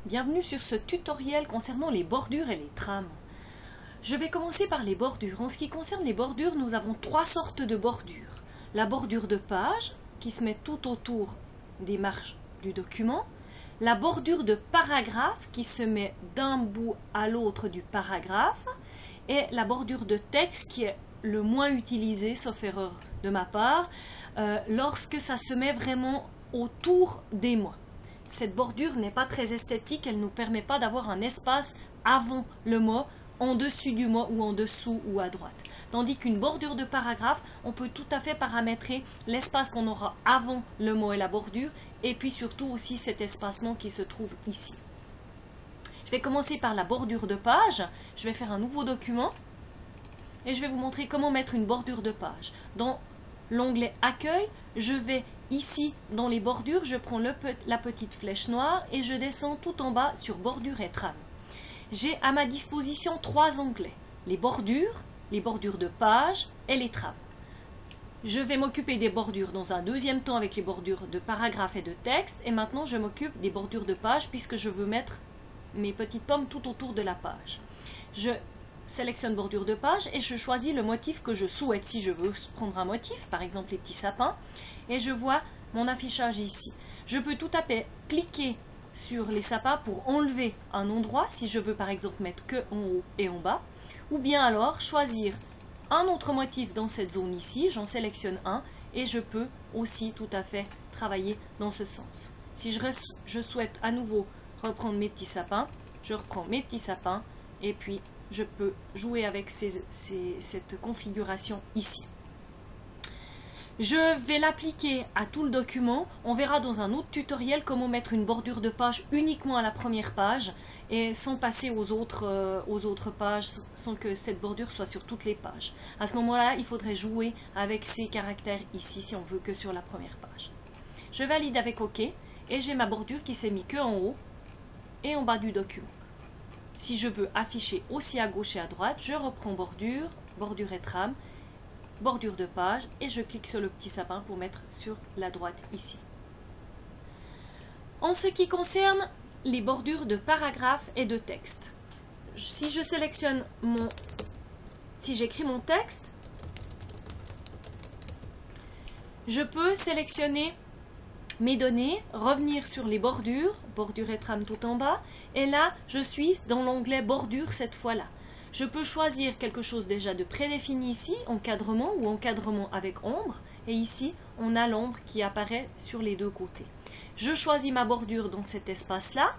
Bienvenue sur ce tutoriel concernant les bordures et les trames. Je vais commencer par les bordures. En ce qui concerne les bordures, nous avons trois sortes de bordures. La bordure de page, qui se met tout autour des marges du document. La bordure de paragraphe, qui se met d'un bout à l'autre du paragraphe. Et la bordure de texte, qui est le moins utilisée, sauf erreur de ma part, lorsque ça se met vraiment autour des mots. Cette bordure n'est pas très esthétique, elle ne nous permet pas d'avoir un espace avant le mot, en dessus du mot ou en dessous ou à droite. Tandis qu'une bordure de paragraphe, on peut tout à fait paramétrer l'espace qu'on aura avant le mot et la bordure, et puis surtout aussi cet espacement qui se trouve ici. Je vais commencer par la bordure de page. Je vais faire un nouveau document et je vais vous montrer comment mettre une bordure de page. Dans l'onglet Accueil, je vais ici dans les bordures, je prends la petite flèche noire et je descends tout en bas sur bordure et trame. J'ai à ma disposition trois onglets, les bordures de page et les trames. Je vais m'occuper des bordures dans un deuxième temps avec les bordures de paragraphe et de texte, et maintenant je m'occupe des bordures de page puisque je veux mettre mes petites pommes tout autour de la page. Je sélectionne bordure de page et je choisis le motif que je souhaite. Si je veux prendre un motif, par exemple les petits sapins, et je vois mon affichage ici. Je peux tout à fait cliquer sur les sapins pour enlever un endroit, si je veux par exemple mettre que en haut et en bas, ou bien alors choisir un autre motif dans cette zone ici, j'en sélectionne un, et je peux aussi tout à fait travailler dans ce sens. Si je souhaite à nouveau reprendre mes petits sapins, je reprends mes petits sapins, et puis je peux jouer avec cette configuration ici. Je vais l'appliquer à tout le document. On verra dans un autre tutoriel comment mettre une bordure de page uniquement à la première page et sans passer aux autres pages, sans que cette bordure soit sur toutes les pages. À ce moment-là, il faudrait jouer avec ces caractères ici si on veut que sur la première page. Je valide avec OK et j'ai ma bordure qui s'est mise que en haut et en bas du document. Si je veux afficher aussi à gauche et à droite, je reprends bordure, bordure et trame, bordure de page et je clique sur le petit sapin pour mettre sur la droite ici. En ce qui concerne les bordures de paragraphe et de texte, si je sélectionne si j'écris mon texte, je peux sélectionner mes données, revenir sur les bordures, bordure et trame tout en bas, et là je suis dans l'onglet bordure cette fois-là. Je peux choisir quelque chose déjà de prédéfini ici, encadrement ou encadrement avec ombre, et ici on a l'ombre qui apparaît sur les deux côtés. Je choisis ma bordure dans cet espace-là,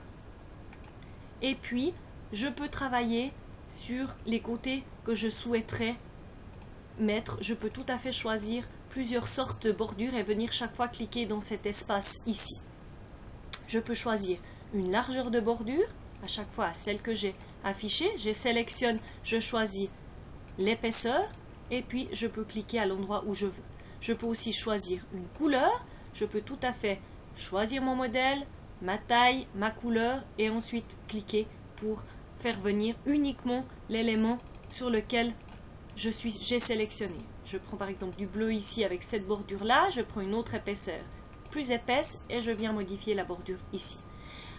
et puis je peux travailler sur les côtés que je souhaiterais mettre. Je peux tout à fait choisir plusieurs sortes de bordures et venir chaque fois cliquer dans cet espace ici. Je peux choisir une largeur de bordure, à chaque fois celle que j'ai affichée, je sélectionne, je choisis l'épaisseur et puis je peux cliquer à l'endroit où je veux. Je peux aussi choisir une couleur, je peux tout à fait choisir mon modèle, ma taille, ma couleur et ensuite cliquer pour faire venir uniquement l'élément sur lequel j'ai sélectionné. Je prends par exemple du bleu ici avec cette bordure là, je prends une autre épaisseur plus épaisse et je viens modifier la bordure ici.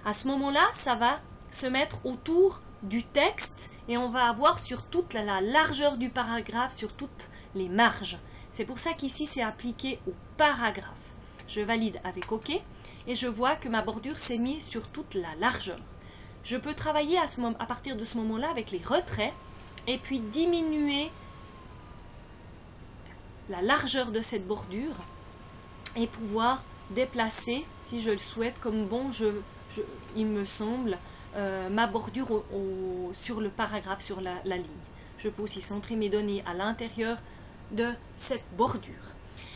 À ce moment-là, ça va se mettre autour du texte et on va avoir sur toute la largeur du paragraphe, sur toutes les marges. C'est pour ça qu'ici c'est appliqué au paragraphe. Je valide avec OK et je vois que ma bordure s'est mise sur toute la largeur. Je peux travailler à partir de ce moment-là avec les retraits et puis diminuer la largeur de cette bordure et pouvoir déplacer, si je le souhaite, comme bon il me semble, ma bordure sur le paragraphe, sur la ligne. Je peux aussi centrer mes données à l'intérieur de cette bordure.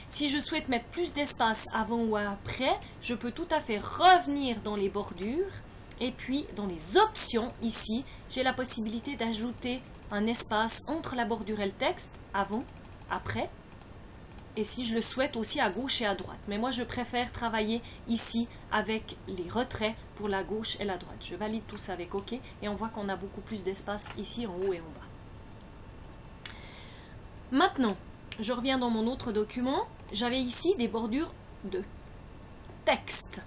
Si je souhaite mettre plus d'espace avant ou après, je peux tout à fait revenir dans les bordures et puis dans les options ici, j'ai la possibilité d'ajouter un espace entre la bordure et le texte, avant, après, et si je le souhaite aussi à gauche et à droite. Mais moi je préfère travailler ici avec les retraits pour la gauche et la droite. Je valide tout ça avec OK et on voit qu'on a beaucoup plus d'espace ici en haut et en bas. Maintenant, je reviens dans mon autre document. J'avais ici des bordures de texte.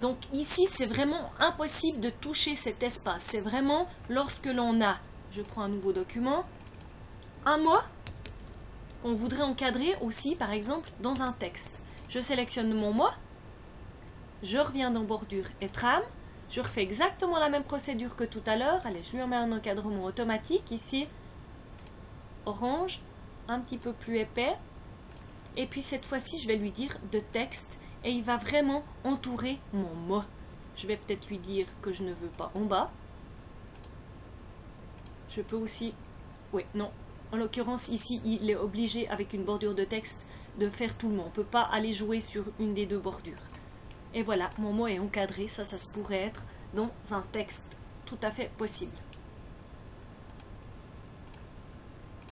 Donc ici, c'est vraiment impossible de toucher cet espace. C'est vraiment lorsque l'on a, je prends un nouveau document, un mot qu'on voudrait encadrer aussi, par exemple, dans un texte. Je sélectionne mon mot, je reviens dans bordure et trame, je refais exactement la même procédure que tout à l'heure. Allez, je lui remets un encadrement automatique, ici, orange, un petit peu plus épais. Et puis cette fois-ci, je vais lui dire de texte et il va vraiment entourer mon mot. Je vais peut-être lui dire que je ne veux pas en bas. Je peux aussi... Oui, non. En l'occurrence, ici, il est obligé, avec une bordure de texte, de faire tout le mot. On ne peut pas aller jouer sur une des deux bordures. Et voilà, mon mot est encadré. Ça se pourrait être dans un texte tout à fait possible.